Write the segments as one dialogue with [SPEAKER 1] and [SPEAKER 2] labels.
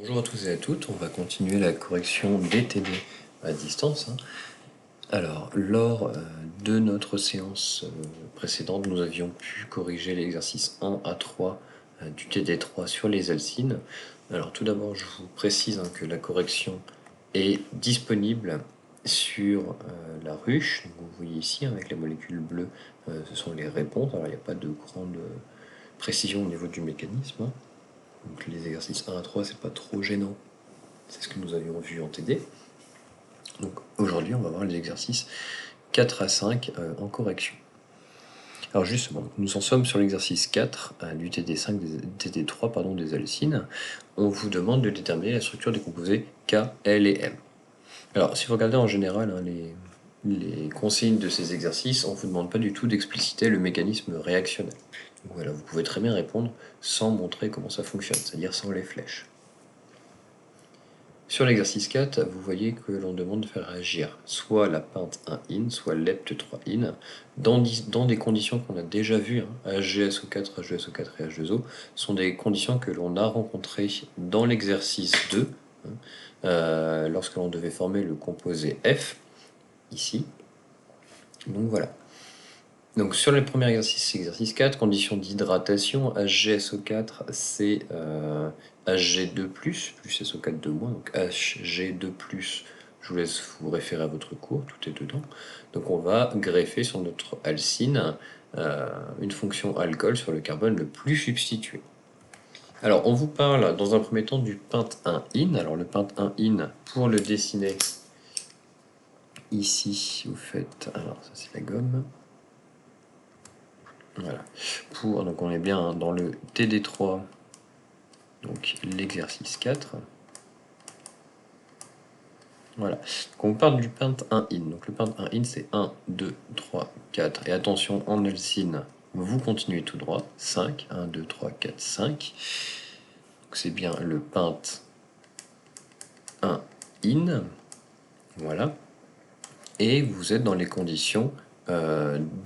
[SPEAKER 1] Bonjour à tous et à toutes, on va continuer la correction des TD à distance. Alors, lors de notre séance précédente, nous avions pu corriger l'exercice 1 à 3 du TD3 sur les alcynes. Alors tout d'abord, je vous précise que la correction est disponible sur la ruche. Donc, vous voyez ici, avec les molécules bleues, ce sont les réponses. Alors il n'y a pas de grande précision au niveau du mécanisme. Donc les exercices 1 à 3, c'est pas trop gênant. C'est ce que nous avions vu en TD. Donc aujourd'hui, on va voir les exercices 4 à 5 en correction. Alors justement, nous en sommes sur l'exercice 4 du TD5, TD3 pardon, des alcynes. On vous demande de déterminer la structure des composés K, L et M. Alors si vous regardez en général les consignes de ces exercices, on ne vous demande pas du tout d'expliciter le mécanisme réactionnel. Donc voilà, vous pouvez très bien répondre sans montrer comment ça fonctionne, c'est-à-dire sans les flèches. Sur l'exercice 4, vous voyez que l'on demande de faire réagir soit la pinte 1-in, soit lept 3-in, dans des conditions qu'on a déjà vues. HgSO4, HgSO4 et H2O sont des conditions que l'on a rencontrées dans l'exercice 2, lorsque l'on devait former le composé F, ici. Donc voilà. Donc sur le premier exercice, exercice 4, conditions d'hydratation, HgSO4 c'est Hg2+, plus SO4 de moins, donc Hg2+, je vous laisse vous référer à votre cours, tout est dedans. Donc on va greffer sur notre alcyne une fonction alcool sur le carbone le plus substitué. Alors on vous parle dans un premier temps du pinte 1-in. Alors le pinte 1-in, pour le dessiner, ici vous faites, alors ça c'est la gomme. Voilà. Donc on est bien dans le TD3, donc l'exercice 4. Voilà. Donc on part du pinte 1-in. Donc le pinte 1-in c'est 1, 2, 3, 4. Et attention, en alcyne, vous continuez tout droit. 5, 1, 2, 3, 4, 5. Donc c'est bien le pinte 1-in. Voilà. Et vous êtes dans les conditions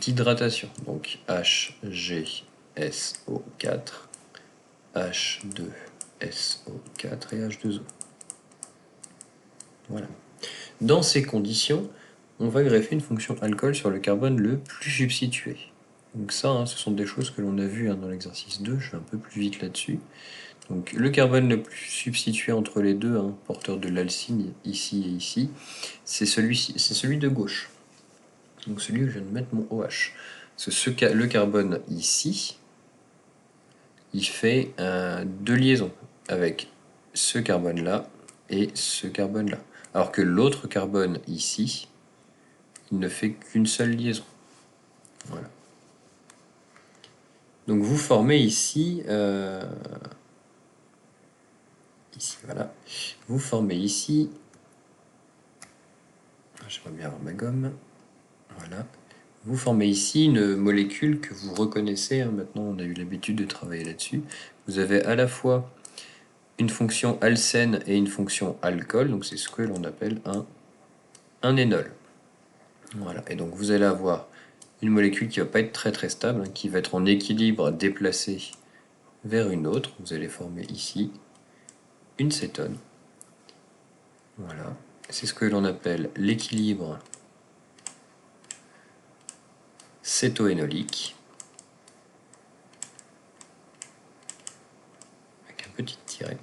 [SPEAKER 1] d'hydratation. Donc HgSO4, H2SO4 et H2O. Voilà. Dans ces conditions, on va greffer une fonction alcool sur le carbone le plus substitué. Donc ça, ce sont des choses que l'on a vues dans l'exercice 2, je vais un peu plus vite là-dessus. Donc le carbone le plus substitué entre les deux, porteur de l'alcyne ici et ici, c'est celui de gauche. Donc celui où je viens de mettre mon OH. Le carbone ici, il fait deux liaisons avec ce carbone-là et ce carbone-là. Alors que l'autre carbone ici, il ne fait qu'une seule liaison. Voilà. Donc vous formez ici, voilà. Vous formez ici, j'aimerais bien avoir ma gomme, voilà. Vous formez ici une molécule que vous reconnaissez, maintenant on a eu l'habitude de travailler là-dessus. Vous avez à la fois une fonction alcène et une fonction alcool, donc c'est ce que l'on appelle un énol. Voilà, et donc vous allez avoir une molécule qui ne va pas être très très stable, qui va être en équilibre déplacé vers une autre. Vous allez former ici une cétone. Voilà, c'est ce que l'on appelle l'équilibre cétoénolique. Avec un petit tiret.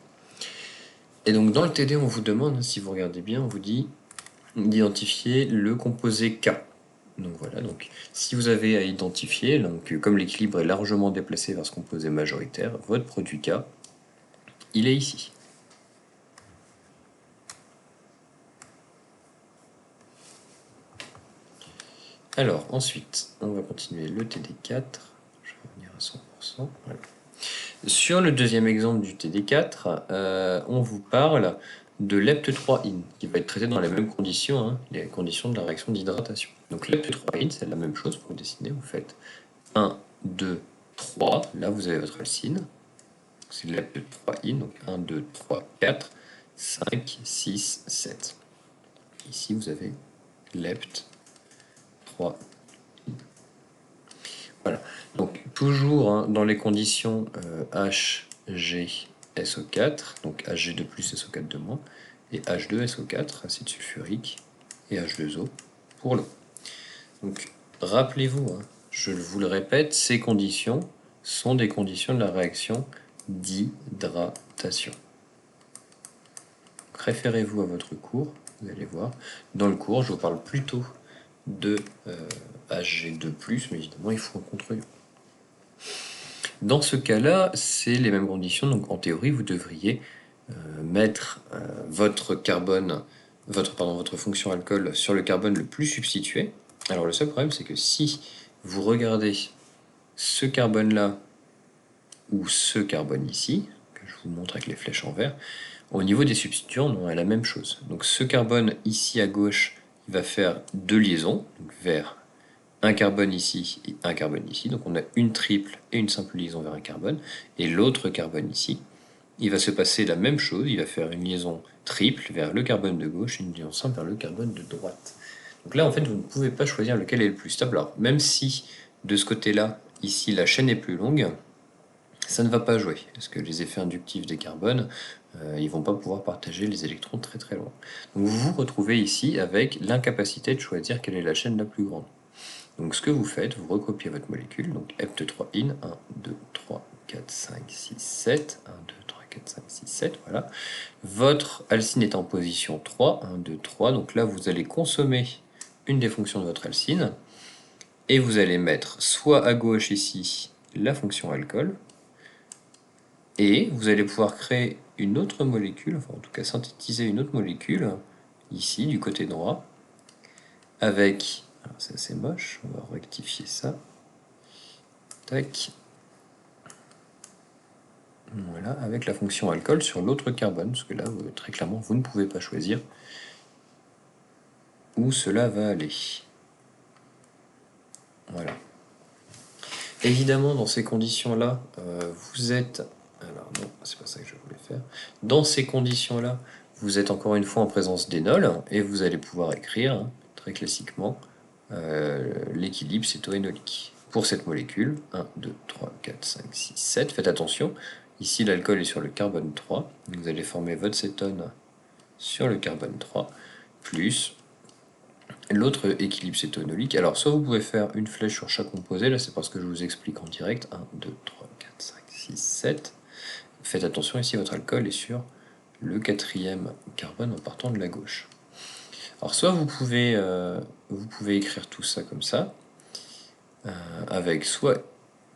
[SPEAKER 1] Et donc dans le TD, on vous demande, si vous regardez bien, on vous dit d'identifier le composé K. Donc voilà, donc si vous avez à identifier, donc comme l'équilibre est largement déplacé vers ce composé majoritaire, votre produit K, il est ici. Alors ensuite, on va continuer le TD4. Je vais revenir à 100%. Voilà. Sur le deuxième exemple du TD4, on vous parle de lept3in, qui va être traité dans les mêmes conditions, les conditions de la réaction d'hydratation. Donc lept3in, c'est la même chose pour dessiner. Vous faites 1, 2, 3. Là, vous avez votre alcyne. C'est lept3in, donc 1, 2, 3, 4, 5, 6, 7. Ici, vous avez lept 3. Voilà. Donc toujours dans les conditions H, G, SO4, donc Hg2+, SO4 et H2, SO4, acide sulfurique, et H2O pour l'eau. Donc, rappelez-vous, hein, je vous le répète, ces conditions sont des conditions de la réaction d'hydratation. Référez-vous à votre cours, vous allez voir. Dans le cours, je vous parle plutôt de Hg2+, mais évidemment, il faut un contre-ion. Dans ce cas-là, c'est les mêmes conditions, donc en théorie, vous devriez mettre votre fonction alcool sur le carbone le plus substitué. Alors le seul problème, c'est que si vous regardez ce carbone-là ou ce carbone ici, que je vous montre avec les flèches en vert, au niveau des substituants, on a la même chose. Donc ce carbone ici à gauche, il va faire deux liaisons, donc vers un carbone ici et un carbone ici. Donc on a une triple et une simple liaison vers un carbone. Et l'autre carbone ici, il va se passer la même chose, il va faire une liaison triple vers le carbone de gauche et une liaison simple vers le carbone de droite. Donc là, en fait, vous ne pouvez pas choisir lequel est le plus stable. Alors, même si de ce côté-là, ici, la chaîne est plus longue, ça ne va pas jouer, parce que les effets inductifs des carbones, ils ne vont pas pouvoir partager les électrons très très loin. Donc vous vous retrouvez ici avec l'incapacité de choisir quelle est la chaîne la plus grande. Donc ce que vous faites, vous recopiez votre molécule, donc hept3in, 1, 2, 3, 4, 5, 6, 7, 1, 2, 3, 4, 5, 6, 7, voilà. Votre alcyne est en position 3, 1, 2, 3, donc là vous allez consommer une des fonctions de votre alcyne, et vous allez mettre soit à gauche ici la fonction alcool, et vous allez pouvoir créer une autre molécule, enfin en tout cas synthétiser une autre molécule, ici du côté droit, avec, alors c'est assez moche, on va rectifier ça, tac, voilà, avec la fonction alcool sur l'autre carbone, parce que là, très clairement, vous ne pouvez pas choisir où cela va aller. Voilà. Évidemment, dans ces conditions-là, vous êtes... Alors non, c'est pas ça que je voulais faire. Dans ces conditions-là, vous êtes encore une fois en présence d'énol, et vous allez pouvoir écrire, hein, très classiquement, l'équilibre cétoénolique. Pour cette molécule, 1, 2, 3, 4, 5, 6, 7, faites attention, ici l'alcool est sur le carbone 3, vous allez former votre cétone sur le carbone 3, plus l'autre équilibre cétonolique. Alors, soit vous pouvez faire une flèche sur chaque composé, là c'est parce que je vous explique en direct, 1, 2, 3, 4, 5, 6, 7. Faites attention, ici votre alcool est sur le quatrième carbone en partant de la gauche. Alors, soit vous pouvez écrire tout ça comme ça, avec soit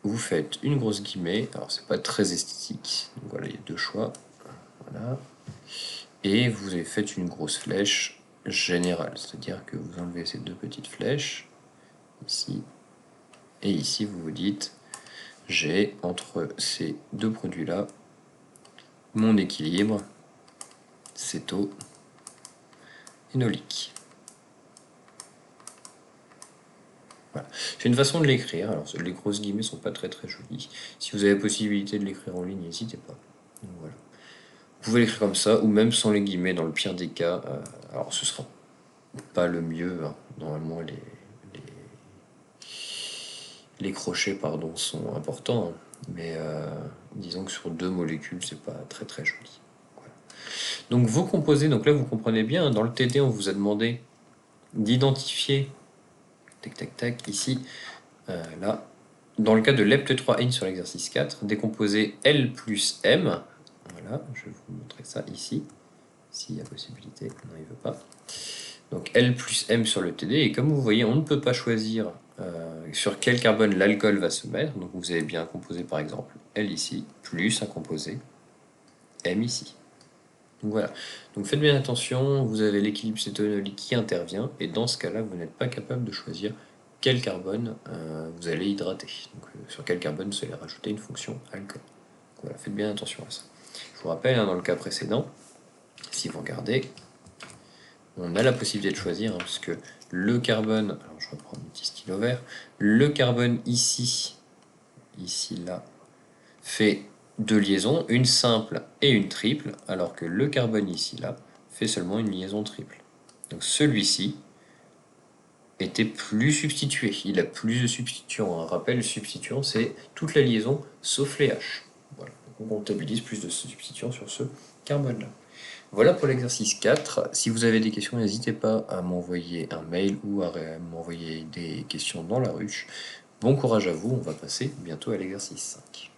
[SPEAKER 1] vous faites une grosse guillemets, alors c'est pas très esthétique, donc voilà, il y a deux choix, voilà, et vous faites une grosse flèche générale, c'est-à-dire que vous enlevez ces deux petites flèches, ici, et ici vous vous dites, j'ai entre ces deux produits-là mon équilibre céto-énolique. Voilà. C'est une façon de l'écrire, alors les grosses guillemets sont pas très très jolies. Si vous avez la possibilité de l'écrire en ligne, n'hésitez pas. Donc, voilà. Vous pouvez l'écrire comme ça, ou même sans les guillemets, dans le pire des cas. Alors ce sera pas le mieux, hein. Normalement les crochets sont importants, hein. Mais disons que sur deux molécules, c'est pas très très joli. Voilà. Donc vos composés, donc là vous comprenez bien, hein, dans le TD on vous a demandé d'identifier, tac tac tac, ici, là, dans le cas de l'EPT3IN sur l'exercice 4, des composés L plus M, voilà, je vais vous montrer ça ici, s'il y a possibilité, non il veut pas. Donc L plus M sur le TD, et comme vous voyez, on ne peut pas choisir sur quel carbone l'alcool va se mettre, donc vous avez bien un composé par exemple L ici, plus un composé M ici. Donc voilà, donc faites bien attention, vous avez l'équilibre cétonolique qui intervient, et dans ce cas-là, vous n'êtes pas capable de choisir quel carbone vous allez hydrater, donc sur quel carbone vous allez rajouter une fonction alcool. Donc voilà, faites bien attention à ça. Je vous rappelle, hein, dans le cas précédent, si vous regardez, on a la possibilité de choisir, hein, parce que le carbone, alors je reprends mon petit stylo vert, le carbone ici, là, fait deux liaisons, une simple et une triple, alors que le carbone ici, là, fait seulement une liaison triple. Donc celui-ci était plus substitué, il a plus de substituants. Un rappel, le substituant, c'est toute la liaison sauf les H. Voilà. on comptabilise plus de substituants sur ce carbone-là. Voilà pour l'exercice 4. Si vous avez des questions, n'hésitez pas à m'envoyer un mail ou à m'envoyer des questions dans la ruche. Bon courage à vous, on va passer bientôt à l'exercice 5.